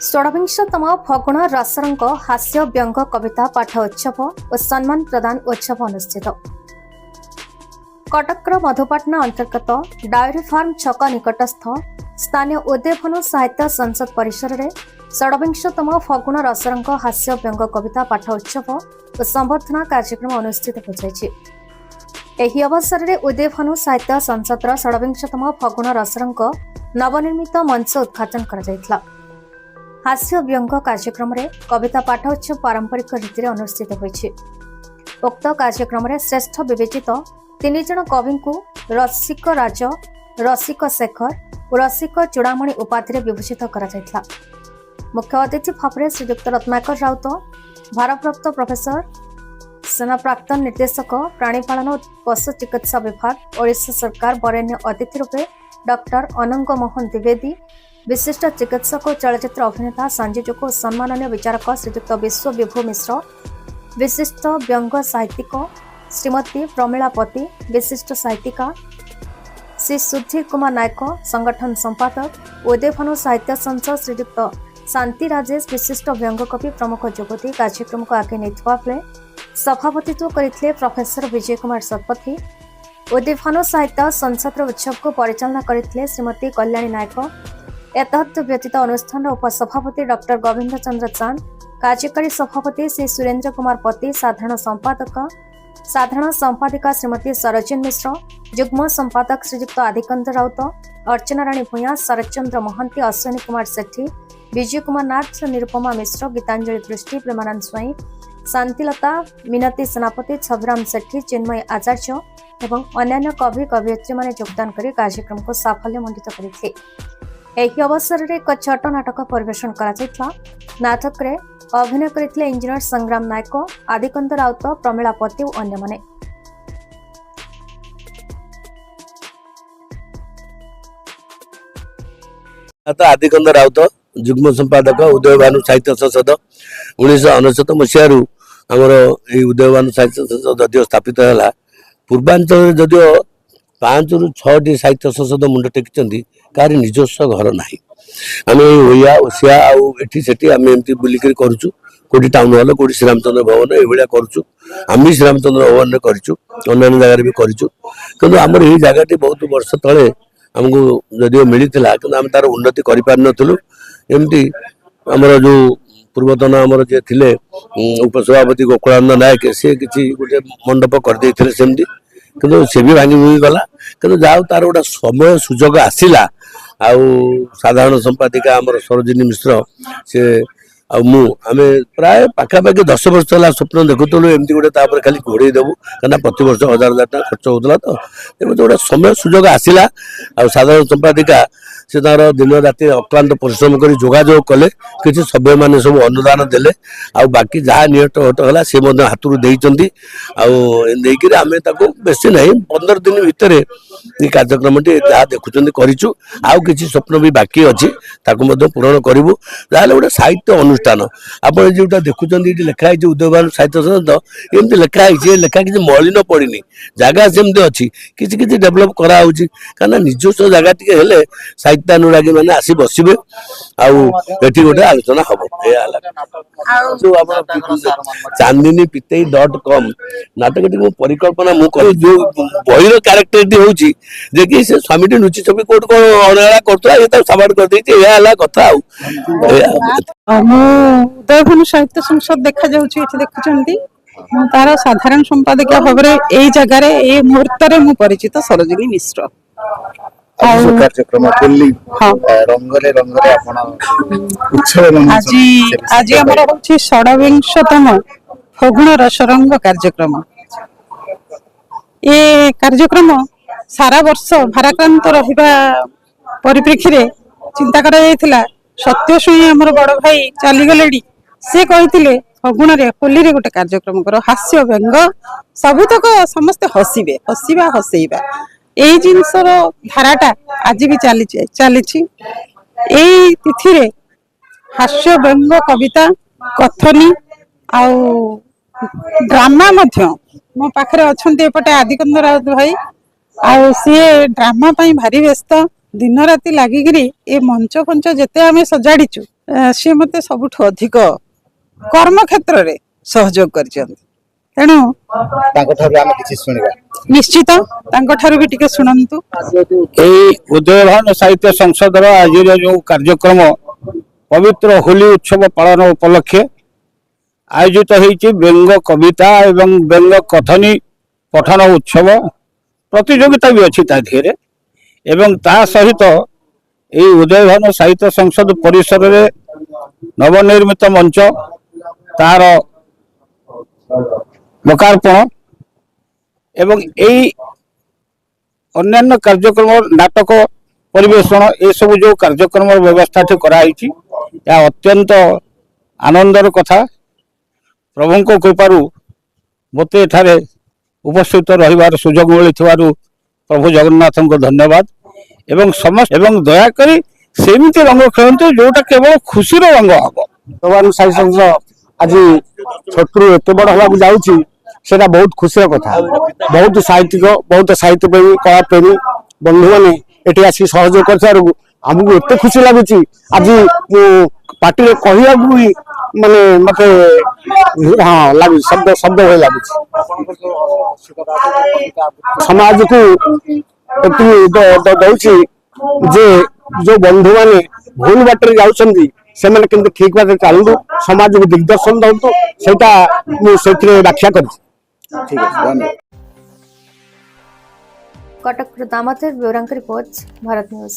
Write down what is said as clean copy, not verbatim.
षोडविंशतम फगुण रसरंग हास्य व्यंग कविता पाठ उत्सव और सम्मान प्रदान उत्सव अनुष्ठित। कटकर मधुपाटना अंतर्गत डायरी फार्म छक निकटस्थ स्थानीय उदयभन साहित्य संसद परिसर में षोडविंशतम फगुण रसरंग हास्य व्यंग कविता पाठ उत्सव और संबर्धना कार्यक्रम अनुष्ठित हो। ଏହି ଅବସରରେ ଉଦୟଭନ ସାହିତ୍ୟ ସଂସଦର ଷୋଡ଼ବିଂଶତମ ଫଗୁଣ ରସରଙ୍ଗ ନବନିର୍ମିତ ମଞ୍ଚ ଉଦ୍ଘାଟନ କରାଯାଇଥିଲା। ହାସ୍ୟ ବ୍ୟଙ୍ଗ କାର୍ଯ୍ୟକ୍ରମରେ କବିତା ପାଠ ଉତ୍ସବ ପାରମ୍ପରିକ ରୀତିରେ ଅନୁଷ୍ଠିତ ହୋଇଛି। ଉକ୍ତ କାର୍ଯ୍ୟକ୍ରମରେ ଶ୍ରେଷ୍ଠ ବିବେଚିତ 3 ଜଣ କବିଙ୍କୁ ରସିକ ରାଜ, ରସିକ ଶେଖର ଓ ରସିକ ଚୂଡ଼ାମଣି ଉପାଧିରେ ବିଭୂଷିତ କରାଯାଇଥିଲା। ମୁଖ୍ୟ ଅତିଥି ଭାବରେ ଶ୍ରୀଯୁକ୍ତ ରତ୍ନାକର ରାଉତ, ଭାରପ୍ରାପ୍ତ ପ୍ରଫେସର, सेना प्राक्तन निर्देशक प्राणीपालन और पशु चिकित्सा विभाग ओडिशा सरकार बरेण्य अतिथि रूपे डॉक्टर अनंग मोहन द्विवेदी, विशिष्ट चिकित्सक और चलचित्र अभिनेता संयोजक और सम्माननीय विचारक श्रीयुक्त विश्व विभू मिश्र, विशिष्ट व्यंग साहित्यिक श्रीमती प्रमीला पति, विशिष्ट साहित्यिका श्री सुधीर कुमार नायक, संगठन संपादक उदयभन साहित्य संसद श्रीयुक्त शांति राजेश, विशिष्ट व्यंग कवि प्रमुख जोगदी कार्यक्रम को आगे नहीं सभापतित्व करते प्रोफेसर विजय कुमार शतपथी। उदयभन साहित्य संसद उत्सव को परिचालना करते श्रीमती कल्याणी नायक। एतद व्यतीत अनुष्ठान उपसभापति डॉक्टर गोविंद चंद्र चांद, कार्यकारी सभापति श्री सुरेंद्र कुमार पति, साधारण संपादिका श्रीमती सरोजिनी मिश्र, युग्म संपादक श्रीयुक्त आदिकंद राउत, अर्चना राणी भूया, शरतचंद्र महंती, अश्विनी कुमार सेठी, विजय कुमार नाथ, निरुपमा मिश्र, गीतांजलि दृष्टि, प्रेमानंद स्वाई, शांतिलता, मिनती सेनापति, छविराम सेठी, चिन्मय आचार्य एवं अन्य कवि कवयित्री माने योगदान कर कार्यक्रम को साफल्यमंडित करते। ଏହି ଅବସରରେ ଏକ ଛୋଟ ନାଟକ ପରିବେଷଣ କରାଯାଇଥିଲା। ନାଟକରେ ଅଭିନୟ କରିଥିଲେ ଇଞ୍ଜିନିୟର ସଂଗ୍ରାମ ନାୟକ, ଆଦିକନ୍ଦ ରାଉତ, ପ୍ରମିଳା ପତି ଓ ଅନ୍ୟମାନେ। आदिकंद राउत, युग्म संपादक उदयभानु साहित्य संसद 1999 मसीह आमर उदयभानु साहित्य संसद जदिव स्थापित है। पूर्वांचल जदिव 5 ରୁ 6 साहित्य संसद मुंड टेकी कारी निजस्व घर ना। आम ओया ओसिया आठी से आम एमती बुलिक करुचु, कोटी टाउन हल, कोटी श्रीरामचंद्र भवन ये करुचु। आम श्रीरामचंद्र भवन में करूँ, अन्य जगह भी करूँ, कि आमर यही जगह बहुत वर्ष तले आमको जदिव मिलता कि आम तार उन्नति करूँ। एमती आमर जो पूर्वतन आमर जे थिले उपसभापति गोकुलानंद नायक, सी किसी गोटे मंडप करदे सेमती, किंतु से भी भांगी भूंगी गला। किंतु जाओ तार गोटे समय सुजोग आसला। साधारण संपादिका आमर सरोजिनी मिश्र से आम प्राय पाखापाखि 10 वर्ष है स्वप्न देखुलु एमती गोटे खाली घोड़े देवु, कहीं प्रति वर्ष 1000 टका खर्च होता। तो गोटे समय सुजोग आसला। साधारण संपादिका से तार दिन राति अक्लांत परिश्रम कर जोगाजोग कले, किसी सभ्य मैंने सब अनुदान देले, बाकी जहाँ निहट हट है सी हाथ देती। आम बेसी ना 15 दिन भितर ये कार्यक्रम जहाँ देखुं करूँ, आउ किसी स्वप्न भी बाकी अच्छी पूरण करूँ। जहाँ गोटे साहित्य अनुष्ठान आप जोटा देखुं लिखाई उदयभानु साहित्य संसद एमती लिखाई, लेखा किसी मलिन पड़नी, जगह सेमती अच्छी, किसी किसी डेभलप कराऊँ कहीं निजस्व जगह टे साहित्यानुरागी मैंने आसी बसवे आठी गोटे आलोचना हम। चांदिनी पितई.com नाटक टी परिकल्पना मुझे जो बहिर क्यारेक्टर हूँ कि से स्वामी टी नुची छवि कोट कौन अणा कर सबाड़ कर कथा। उदयभन साहित्य संसद देखा देखुं तार साधारण संपादिका भाव यही जगार ये मुहूर्त में परिचित सरोजिनी मिश्र। कार्यक्रम रंगले रंगले आज आमर हूँ षोडविंशतम फगुण रसरंग कार्यक्रम। ये कार्यक्रम सारा वर्ष भाराक्रांत रहिबा परिप्रेक्षी चिंता करा जायतिला। सत्य शुणी आमर बड़ भाई चलीगले, से कहते फगुण होली रे गोटे कार्यक्रम कर, हास्य व्यंग सबुतक समस्ते हसबे, हसवा हसैबा यही जिनसर धाराटा आज भी चली तिथि रे हास्य व्यंग कविता कथनी आउ ड्रामा मो पाखरे अच्छे एपटे आदिकंद राउत भाई आउ सी ड्रामा भारी व्यस्त दिन राति लगिकी ए मंच फंच जिते आम सजाड़ीचु सी मते सबुठ अधिक कर्म क्षेत्र रे सहयोग करछन तेणु ତାଙ୍କ ଠାରୁ ଆମେ କିଛି ଶୁଣିବା। निश्चित तांको ठाରୁ भी टिके सुनंतु। उदयभान साहित्य संसदर आज जो कार्यक्रम पवित्र होली उत्सव पालन उपलक्षे आयोजित होती व्यंग कविता एवं व्यंग कथनी पठन उत्सव प्रतियोगिता भी अच्छी ताधीरे एवं ता सहित यही उदयभान साहित्य संसद परिसर रे नवनिर्मित मंच तार लोकार्पण एवं यही अन्यान्य कार्यक्रम नाटक परिवेषण ये सब जो कार्यक्रम व्यवस्था कराई या अत्यंत आनंदर कथा प्रभु कृपारू मते एठारे उपस्थित रहिबार सुजोग मिली प्रभु जगन्नाथ को धन्यवाद एवं समस्त एवं दयाकरी सेमिति रंग खेलते जोटा केवल खुशी रंग हम भगवान साई संघ आज छोटू एत बड़ हवा जाऊँगी सेटा बहुत खुशी कथा बहुत साहित्य प्रेमी कला प्रेमी बंधु मैंने ये आसिक सहयोग कर आमको एत खुशी लगुच आज पार्टी कहला भी माने मत हाँ लगुच शब्द शब्द भाई लगुच समाज को दौची जे जो बंधु मैंने भूल बाटर जाऊँगी से ठीक बात चलतु समाज को दिग्दर्शन दौतु से व्याख्या कर ठीक है धन्यवाद। Cuttack Damodar bureau report Bharat news.